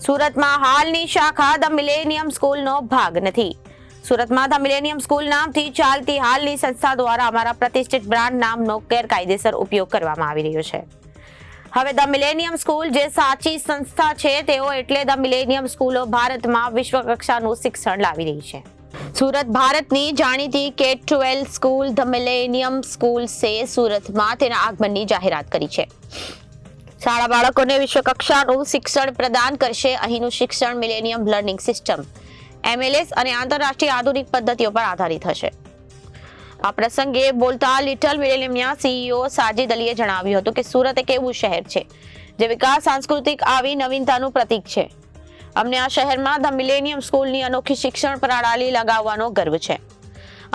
સુરતમાં હાલની શાખા ધ મિલેનિયમ સ્કૂલનો ભાગ નથી. સુરતમાં ધ મિલેનિયમ સ્કૂલ નામથી ચાલતી હાલની સંસ્થા દ્વારા અમારા પ્રતિષ્ઠિત બ્રાન્ડ નામનો ગેરકાયદેસર ઉપયોગ કરવામાં આવી રહ્યો છે. હવે ધ મિલેનિયમ સ્કૂલ જે સાચી સંસ્થા છે તેઓ એટલે ધ મિલેનિયમ સ્કૂલો ભારતમાં વિશ્વકક્ષાનું શિક્ષણ લાવી રહી છે. સુરત ભારતની જાણીતી K-12 સ્કૂલ ધ મિલેનિયમ સ્કૂલ્સે સુરતમાં તેના આગમનની જાહેરાત કરી છે. શાળા બાળકોને વિશ્વકક્ષાનું શિક્ષણ પ્રદાન કરશે. અહીંનું શિક્ષણ મિલેનિયમ લર્નિંગ સિસ્ટમ MLS અને આંતરરાષ્ટ્રીય આધુનિક પદ્ધતિઓ પર આધારિત હશે. આ પ્રસંગે બોલતા લિટલ મિલેનિયમના CEO સાજિદ અલીએ જણાવ્યું હતું કે સુરત એક એવું શહેર છે જે વિકાસ સાંસ્કૃતિક આવી નવીનતાનું પ્રતીક છે. અમને આ શહેરમાં ધ મિલેનિયમ સ્કૂલની અનોખી શિક્ષણ પ્રણાલી લગાવવાનો ગર્વ છે.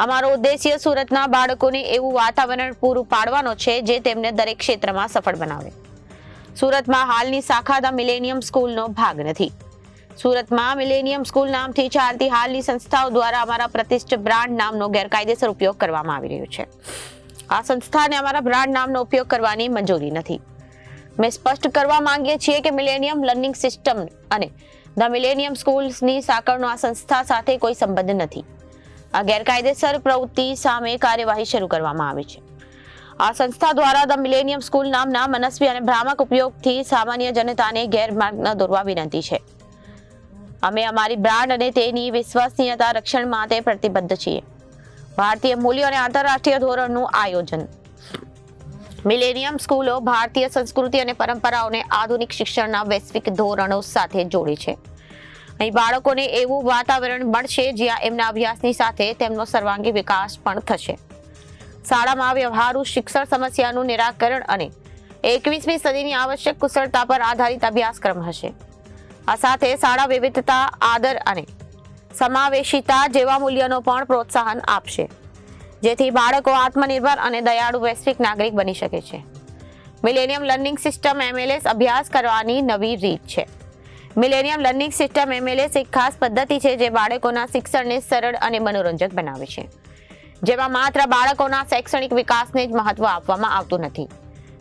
અમારો ઉદ્દેશ્ય સુરતના બાળકોને એવું વાતાવરણ પૂરું પાડવાનો છે જે તેમને દરેક ક્ષેત્રમાં સફળ બનાવે. સુરતમાં હાલની શાખા ધ મિલેનિયમ સ્કૂલનો ભાગ નથી. સુરતમાં મિલેનિયમ સ્કૂલ નામથી ચાલતી હાલની સંસ્થાઓ દ્વારા અમારા પ્રતિષ્ઠિત બ્રાન્ડ નામનો ગેરકાયદેસર ઉપયોગ કરવામાં આવી રહ્યો છે. આ સંસ્થાને અમારા બ્રાન્ડ નામનો ઉપયોગ કરવાની મંજૂરી નથી. અમે સ્પષ્ટ કરવા માંગીએ છીએ કે મિલેનિયમ લર્નિંગ સિસ્ટમ અને ધ મિલેનિયમ સ્કૂલ્સની સાંકળનો આ સંસ્થા સાથે કોઈ સંબંધ નથી. આ ગેરકાયદેસર પ્રવૃત્તિ સામે કાર્યવાહી શરૂ કરવામાં આવી છે. આ સંસ્થા દ્વારા ધ મિલેનિયમ સ્કૂલ નામના મનસ્વી અને ભ્રામક ઉપયોગથી સામાન્ય જનતાને ગેરમાર્ગ ન દોરવા વિનંતી છે. અમે અમારી બ્રાન્ડ અને તેની વિશ્વસનીયતા રક્ષણ માટે પ્રતિબદ્ધ છીએ. ભારતીય મૂલ્યો અને આંતરરાષ્ટ્રીય ધોરણનું આયોજન. મિલેનિયમ સ્કૂલો ભારતીય સંસ્કૃતિ અને પરંપરાઓને આધુનિક શિક્ષણના વૈશ્વિક ધોરણો સાથે જોડે છે. અહીં બાળકોને એવું વાતાવરણ મળશે જ્યાં એમના અભ્યાસની સાથે તેમનો સર્વાંગી વિકાસ પણ થશે. શાળામાં વ્યવહારુ શિક્ષણ સમસ્યાનું નિરાકરણ અને 21મી સદીની આવશ્યક કુશળતા પર આધારિત અભ્યાસક્રમ હશે. આ સાથે શાળા વિવિધતા, આદર અને સમાવેશિતા જેવા મૂલ્યોનો પણ પ્રોત્સાહન આપશે, જેથી બાળકો આત્મનિર્ભર અને દયાળુ વૈશ્વિક નાગરિક બની શકે છે. મિલેનિયમ લર્નિંગ સિસ્ટમ MLS અભ્યાસ કરવાની નવી રીત છે. મિલેનિયમ લર્નિંગ સિસ્ટમ MLS એક ખાસ પદ્ધતિ છે જે બાળકોના શિક્ષણને સરળ અને મનોરંજક બનાવે છે, જેમાં માત્ર બાળકોના શૈક્ષણિક વિકાસને જ મહત્વ આપવામાં આવતું નથી,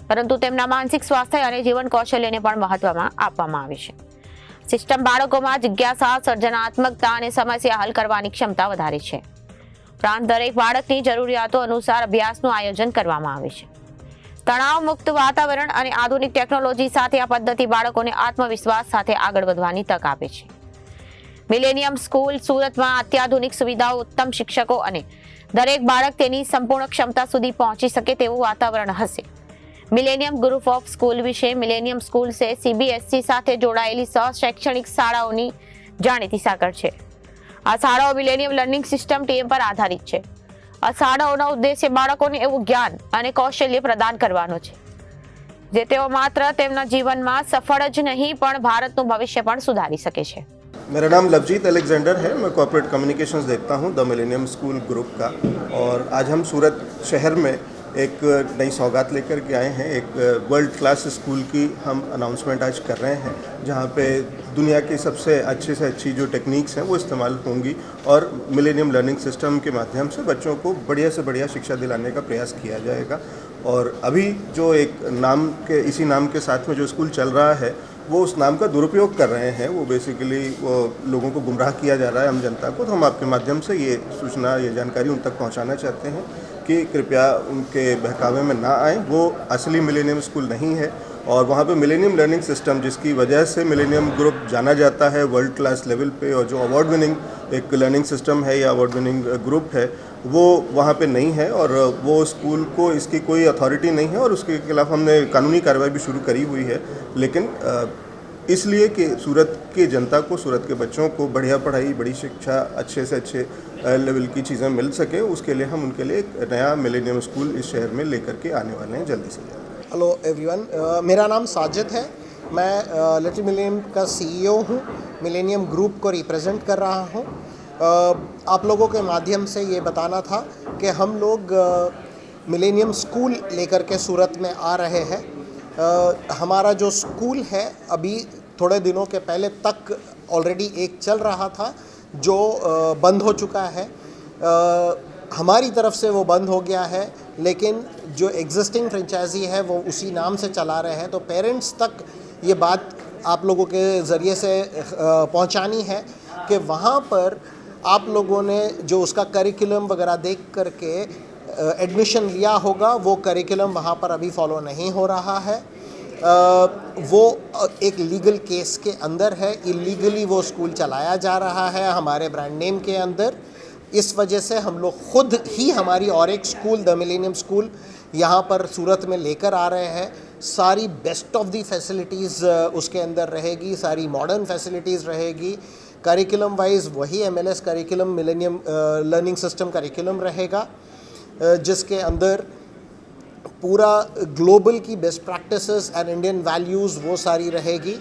પરંતુ તેમના માનસિક સ્વાસ્થ્ય અને જીવન કૌશલ્યને પણ મહત્વમાં આપવામાં આવે છે. સિસ્ટમ બાળકોમાં જિજ્ઞાસા, સર્જનાત્મકતા અને સમસ્યા હલ કરવાની ક્ષમતા વધારે છે. ઉપરાંત દરેક બાળકની જરૂરિયાતો અનુસાર અભ્યાસનું આયોજન કરવામાં આવે છે. તણાવ મુક્ત વાતાવરણ અને આધુનિક ટેકનોલોજી સાથે આ પદ્ધતિ બાળકોને આત્મવિશ્વાસ સાથે આગળ વધવાની તક આપે છે. મિલેનિયમ સ્કૂલ સુરતમાં અત્યાધુનિક સુવિધાઓ, ઉત્તમ શિક્ષકો અને દરેક બાળક તેની સંપૂર્ણ ક્ષમતા સુધી પહોંચી શકે તેવું વાતાવરણ હશે. મિલેનિયમ ગ્રુપ ઓફ સ્કૂલ વિશે. મિલેનિયમ સ્કૂલ્સે CBSE સાથે જોડાયેલી શૈક્ષણિક શાળાઓની જાણીતી સાંકળ છે. આ શાળાઓ મિલેનિયમ લર્નિંગ સિસ્ટમ ટીમ પર આધારિત છે. આ શાળાઓનો ઉદ્દેશ્ય બાળકોને એવું જ્ઞાન અને કૌશલ્ય પ્રદાન કરવાનો છે જે તેઓ માત્ર તેમના જીવનમાં સફળ જ નહીં પણ ભારતનું ભવિષ્ય પણ સુધારી શકે છે. मेरा नाम लवजीत अलेक्जेंडर है. मैं कॉर्पोरेट कम्युनिकेशंस देखता हूँ द मिलेनियम स्कूल ग्रुप का. और आज हम सूरत शहर में एक नई सौगात लेकर के आए हैं. एक वर्ल्ड क्लास स्कूल की हम अनाउंसमेंट आज कर रहे हैं, जहाँ पे दुनिया की सबसे अच्छी से अच्छी जो टेक्निक्स हैं वो इस्तेमाल होंगी और मिलेनियम लर्निंग सिस्टम के माध्यम से बच्चों को बढ़िया से बढ़िया शिक्षा दिलाने का प्रयास किया जाएगा. और अभी जो एक इसी नाम के साथ में जो स्कूल चल रहा है वो उस नाम का दुरुपयोग कर रहे हैं. वो बेसिकली वो लोगों को गुमराह किया जा रहा है, आम जनता को. तो हम आपके माध्यम से ये सूचना, ये जानकारी उन तक पहुंचाना चाहते हैं कि कृपया उनके बहकावे में ना आएँ. वो असली मिलेनियम स्कूल नहीं है और वहाँ पे मिलेनियम लर्निंग सिस्टम जिसकी वजह से मिलेनियम ग्रुप जाना जाता है वर्ल्ड क्लास लेवल पे, और जो अवार्ड विनिंग एक लर्निंग सिस्टम है या अवार्ड विनिंग ग्रुप है, वो वहाँ पे नहीं है. और वो स्कूल को इसकी कोई अथॉरिटी नहीं है और उसके खिलाफ हमने कानूनी कार्रवाई भी शुरू करी हुई है. लेकिन इसलिए कि सूरत की जनता को, सूरत के बच्चों को बढ़िया पढ़ाई, बड़ी शिक्षा, अच्छे से अच्छे लेवल की चीज़ें मिल सके, उसके लिए हम उनके लिए एक नया मिलेनियम स्कूल इस शहर में लेकर के आने वाले हैं जल्दी से जल्द. हेलो एवरीवन, मेरा नाम साजिद है. मैं लिटिल मिलेनियम का CEO हूँ. मिलेनियम ग्रुप को रिप्रेजेंट कर रहा हूँ. आप लोगों के माध्यम से ये बताना था कि हम लोग मिलेनियम स्कूल लेकर के सूरत में आ रहे हैं. हमारा जो स्कूल है अभी थोड़े दिनों के पहले तक ऑलरेडी एक चल रहा था जो बंद हो चुका है. हमारी तरफ से वो बंद हो गया है, लेकिन जो एग्जिस्टिंग फ्रेंचाइजी है वो उसी नाम से चला रहे हैं. तो पेरेंट्स तक ये बात आप लोगों के ज़रिए से पहुंचानी है कि वहाँ पर आप लोगों ने जो उसका करिकुलम वगैरह देख करके एडमिशन लिया होगा, वो करिकुलम वहाँ पर अभी फॉलो नहीं हो रहा है। वो एक लीगल केस के अंदर है, इलीगली वो स्कूल चलाया जा रहा है हमारे ब्रांड नेम के अंदर। इस वजह से हम लोग खुद ही हमारी और एक स्कूल द मिलेनियम स्कूल यहाँ पर सूरत में लेकर आ रहे हैं। सारी बेस्ट ऑफ दी फैसिलिटीज़ उसके अंदर रहेगी, सारी मॉडर्न फैसिलिटीज़ रहेगी। करिकुलम वाइज वही MLS curriculum, millennium learning system curriculum रहेगा, जिसके अंदर पूरा ग्लोबल की best practices and Indian values वो सारी रहेगी।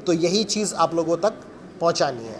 तो यही चीज़ आप लोगों तक पहुंचानी है।